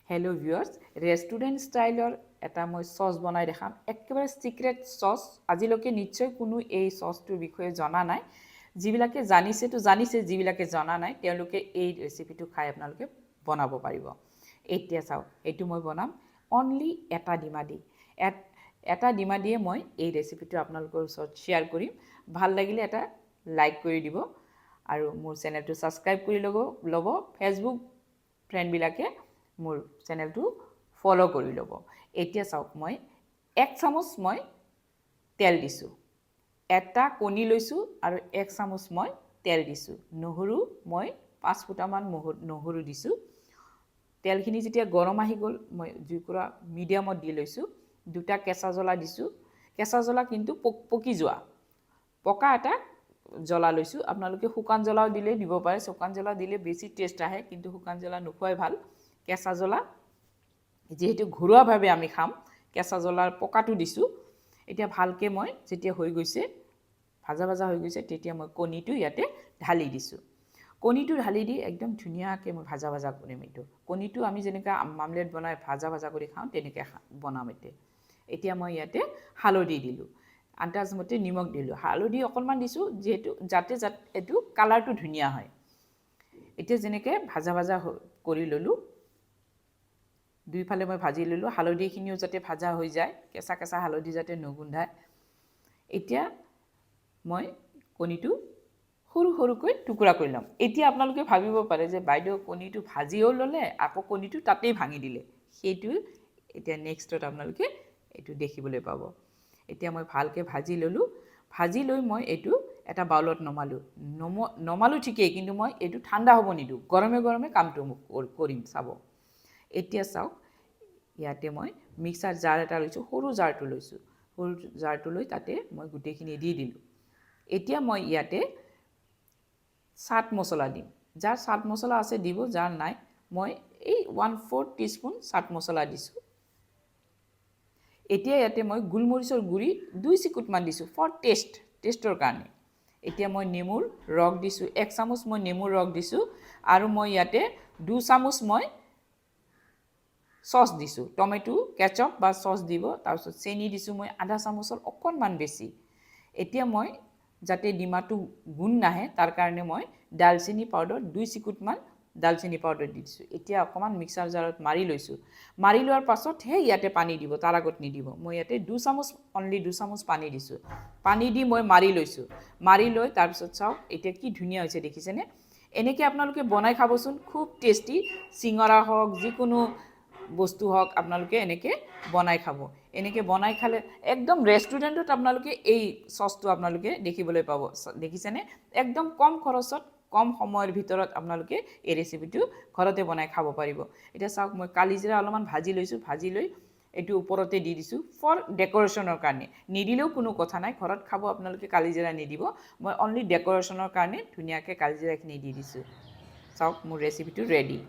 Hello' viewers, restaurant ষ্টাইলৰ এটা মই চচ বনাই দেখাম। একেবাৰে সিক্ৰেট চচ। আজিলৈকে নিশ্চয় কোনো এই চচটোৰ বিষয়ে জনা নাই। যিবিলাকে জানিছেতো জানিছে, যিবিলাকে জনা নাই তেওঁলোকে এই ৰেচিপিটো খাই আপোনালোকে বনাব পাৰিব। এতিয়া চাওক, এইটো মই বনাম অনলি এটা ডিমা দি। এটা ডিমা দিয়ে মই এই ৰেচিপিটো আপোনালোকৰ ওচৰত শ্বেয়াৰ কৰিম। ভাল লাগিলে এটা লাইক কৰি দিব আৰু মোৰ চেনেলটো ছাবস্ক্ৰাইব কৰি ল'ব। ফেচবুক ফ্ৰেণ্ডবিলাকে মোৰ চেনেলটো ফলো কৰি ল'ব। এতিয়া চাওক, মই 1 চামুচ মই তেল দিছোঁ, এটা কণী লৈছোঁ আৰু 1 চামুচ মই তেল দিছোঁ। নহৰু মই 5 ফুটামান নহৰু দিছোঁ। তেলখিনি যেতিয়া গৰম আহি গ'ল, মই জুইকুৰা মিডিয়ামত দি লৈছোঁ। 2টা কেঁচা জ্বলা দিছোঁ। কেঁচা জ্বলা কিন্তু পকি যোৱা, পকা এটা জ্বলা লৈছোঁ। আপোনালোকে শুকান জ্বলাও দিলে দিব পাৰে। শুকান জ্বলা দিলে বেছি টেষ্ট আহে, কিন্তু শুকান জ্বলা নোখোৱাই ভাল। কেঁচা জ্বলা যেহেতু ঘৰুৱাভাৱে আমি খাম, কেঁচা জ্বলাৰ পকাটো দিছোঁ। এতিয়া ভালকৈ মই যেতিয়া হৈ গৈছে, ভাজা হৈ গৈছে, তেতিয়া মই কণীটো ইয়াতে ঢালি দিছোঁ। কণীটো ঢালি দি একদম ধুনীয়াকৈ মই ভাজা কৰিম। এইটো কণীটো আমি যেনেকৈ মামলেট বনাই ভাজা কৰি খাওঁ, তেনেকৈ বনাম। এতিয়া মই ইয়াতে হালধি দিলোঁ, আন্দাজমতে নিমখ দিলোঁ, হালধি অকণমান দিছোঁ যাতে এইটো কালাৰটো ধুনীয়া হয়। এতিয়া যেনেকৈ ভাজা কৰি ল'লোঁ, দুইফালে মই ভাজি ল'লোঁ। হালধিখিনিও যাতে ভাজা হৈ যায়, কেঁচা হালধি যাতে নুগোন্ধায়। এতিয়া মই কণীটো সৰুকৈ টুকুৰা কৰি ল'ম। এতিয়া আপোনালোকে ভাবিব পাৰে যে বাইদেউ কণীটো ভাজিও ল'লে, আকৌ কণীটো তাতেই ভাঙি দিলে। সেইটো এতিয়া নেক্সটত আপোনালোকে এইটো দেখিবলৈ পাব। এতিয়া মই ভালকৈ ভাজি ল'লোঁ। ভাজি লৈ মই এইটো এটা বাউলত নমালোঁ ঠিকেই, কিন্তু মই এইটো ঠাণ্ডা হ'ব নিদিওঁ। গৰমে কামটো কৰিম, চাব। এতিয়া চাওক, ইয়াতে মই মিক্সাৰ জাৰ এটা লৈছোঁ, সৰু জাৰটো লৈ তাতে মই গোটেইখিনি দি দিলোঁ। এতিয়া মই ইয়াতে চাট মছলা দিম। যাৰ চাট মছলা আছে দিব, যাৰ নাই মই এই 1/4 টিস্পুন চাট মছলা দিছোঁ। এতিয়া ইয়াতে মই গোলমৰিচৰ গুড়ি 2 চিকুটমান দিছোঁ ফৰ টেষ্টৰ কাৰণে। এতিয়া মই নেমুৰ ৰস দিছোঁ, 1 চামুচ মই নেমুৰ ৰস দিছোঁ। আৰু মই ইয়াতে 2 চামুচ মই চচ দিছোঁ, টমেটো কেচপ বা চচ দিব। তাৰপিছত চেনি দিছোঁ মই আধা চামুচৰ অকণমান বেছি। এতিয়া মই যাতে ডিমাটো গোন্ধ নাহে, তাৰ কাৰণে মই ডালচেনি পাউডাৰ 2 চিকুটমান ডালচেনি পাউডাৰ দি দিছোঁ। এতিয়া অকণমান মিক্সাৰ জাৰত মাৰি লৈছোঁ। মাৰি লোৱাৰ পাছতহে ইয়াতে পানী দিব, তাৰ আগত নিদিব। মই ইয়াতে 2 চামুচ পানী দিছোঁ। পানী দি মই মাৰি লৈছোঁ। মাৰি লৈ তাৰপিছত চাওক, এতিয়া কি ধুনীয়া হৈছে দেখিছেনে? এনেকৈ আপোনালোকে বনাই খাবচোন, খুব টেষ্টি। চিঙৰা হওক, যিকোনো বস্তু হওক, আপোনালোকে এনেকৈ বনাই খাব। এনেকৈ বনাই খালে একদম ৰেষ্টুৰেণ্টত আপোনালোকে এই চচটো আপোনালোকে দেখিবলৈ পাব। দেখিছেনে? একদম কম খৰচত, কম সময়ৰ ভিতৰত আপোনালোকে এই ৰেচিপিটো ঘৰতে বনাই খাব পাৰিব। এতিয়া চাওক, মই কালিজিৰা অলপমান ভাজি লৈছোঁ। ভাজি লৈ এইটো ওপৰতে দি দিছোঁ ফৰ ডেক'ৰেশ্যনৰ কাৰণে। নিদিলেও কোনো কথা নাই, ঘৰত খাব আপোনালোকে কালিজিৰা নিদিব। মই অনলি ডেক'ৰেশ্যনৰ কাৰণে ধুনীয়াকৈ কালিজিৰাখিনি দি দিছোঁ। চাওক, মোৰ ৰেচিপিটো ৰেডি।